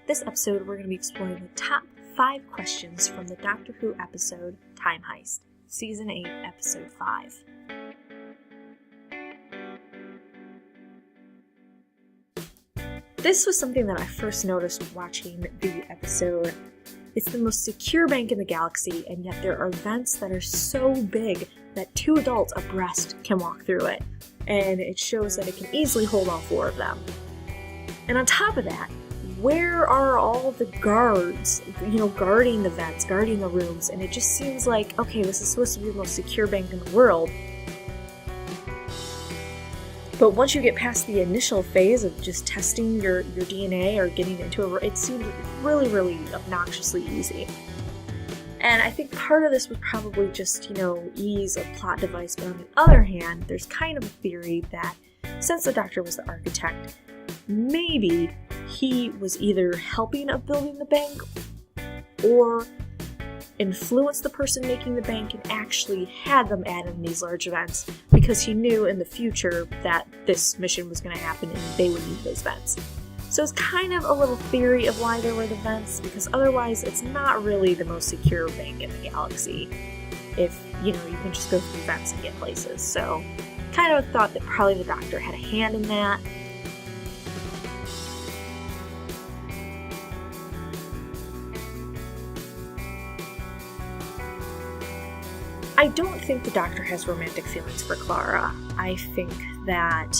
This episode, we're going to be exploring the top 5 questions from the Doctor Who episode Time Heist, Season 8, Episode 5. This was something that I first noticed watching the episode. It's the most secure bank in the galaxy, and yet there are vents that are so big that 2 adults abreast can walk through it, and it shows that it can easily hold all 4 of them. And on top of that, where are all the guards, guarding the vents, guarding the rooms? And it just seems like, okay, this is supposed to be the most secure bank in the world. But once you get past the initial phase of just testing your DNA or getting into it seems really, really obnoxiously easy. And I think part of this was probably just, ease of plot device. But on the other hand, there's kind of a theory that since the Doctor was the architect, maybe he was either helping of building the bank or influenced the person making the bank and actually had them add in these large events because he knew in the future that this mission was going to happen and they would need those vents. So it's kind of a little theory of why there were the vents, because otherwise it's not really the most secure bank in the galaxy if, you can just go through vents and get places. So kind of thought that probably the Doctor had a hand in that. I don't think the Doctor has romantic feelings for Clara. I think that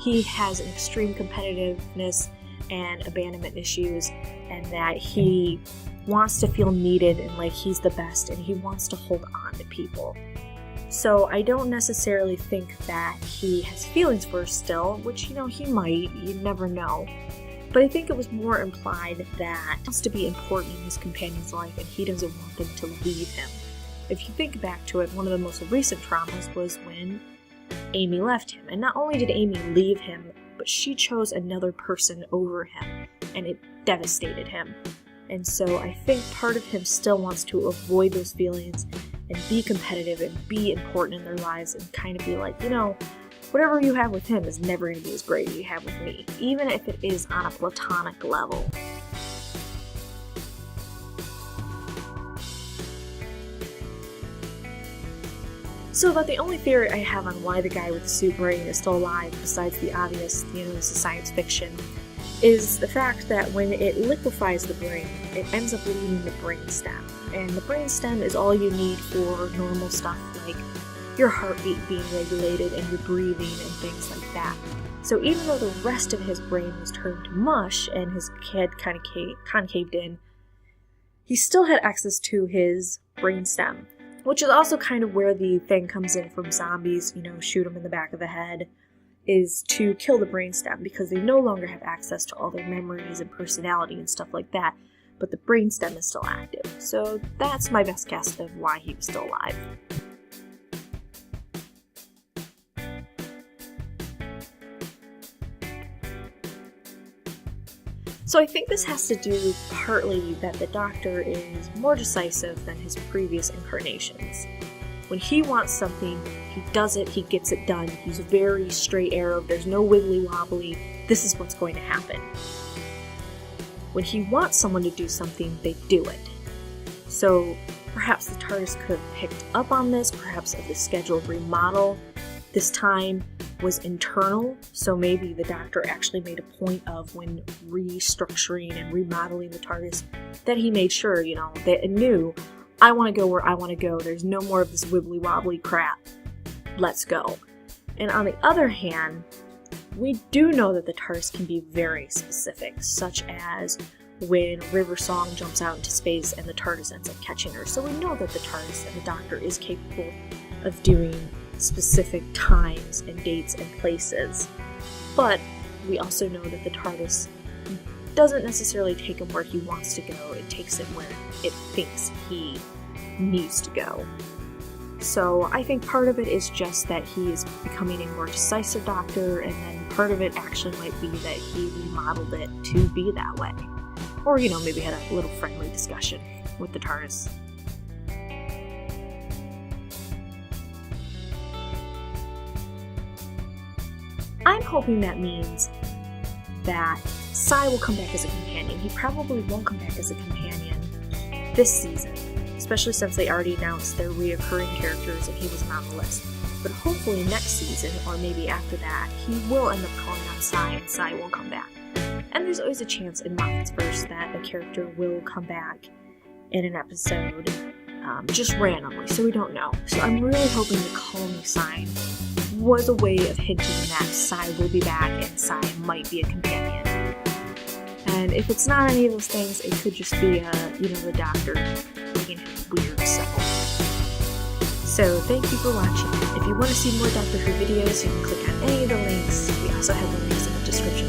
he has an extreme competitiveness and abandonment issues, and that he wants to feel needed and like he's the best, and he wants to hold on to people. So I don't necessarily think that he has feelings for her still, which, he might, you never know. But I think it was more implied that he wants to be important in his companion's life and he doesn't want them to leave him. If you think back to it, one of the most recent traumas was when Amy left him. And not only did Amy leave him, but she chose another person over him, and it devastated him. And so I think part of him still wants to avoid those feelings and be competitive and be important in their lives and kind of be like, whatever you have with him is never going to be as great as you have with me, even if it is on a platonic level. So about the only theory I have on why the guy with the suit brain is still alive, besides the obvious, this is science fiction, is the fact that when it liquefies the brain, it ends up leaving the brainstem. And the brainstem is all you need for normal stuff like your heartbeat being regulated and your breathing and things like that. So even though the rest of his brain was turned to mush and his head kind of concaved in, he still had access to his brainstem. Which is also kind of where the thing comes in from zombies, shoot them in the back of the head, is to kill the brainstem because they no longer have access to all their memories and personality and stuff like that, but the brainstem is still active. So that's my best guess of why he was still alive. So I think this has to do partly that the Doctor is more decisive than his previous incarnations. When he wants something, he does it, he gets it done. He's very straight arrow, there's no wiggly wobbly, this is what's going to happen. When he wants someone to do something, they do it. So perhaps the TARDIS could have picked up on this, perhaps of the scheduled remodel this time was internal, so maybe the Doctor actually made a point of, when restructuring and remodeling the TARDIS, that he made sure, that it knew, I want to go where I want to go, there's no more of this wibbly wobbly crap, let's go. And on the other hand, we do know that the TARDIS can be very specific, such as when River Song jumps out into space and the TARDIS ends up catching her. So we know that the TARDIS and the Doctor is capable of doing specific times and dates and places. But we also know that the TARDIS doesn't necessarily take him where he wants to go, it takes him where it thinks he needs to go. So I think part of it is just that he is becoming a more decisive Doctor, and then part of it actually might be that he remodeled it to be that way. Or, maybe had a little friendly discussion with the TARDIS. I'm hoping that means that Sai will come back as a companion. He probably won't come back as a companion this season, especially since they already announced their reoccurring characters and he wasn't on the list. But hopefully next season, or maybe after that, he will end up calling on Sai and Sai will come back. And there's always a chance in Moffat's verse that a character will come back in an episode just randomly, so we don't know. So I'm really hoping the Call Me sign was a way of hinting that Sai will be back and Sai might be a companion. And if it's not any of those things, it could just be, the Doctor making his weird self. So thank you for watching. If you want to see more Doctor Who videos, you can click on any of the links. We also have the links in the description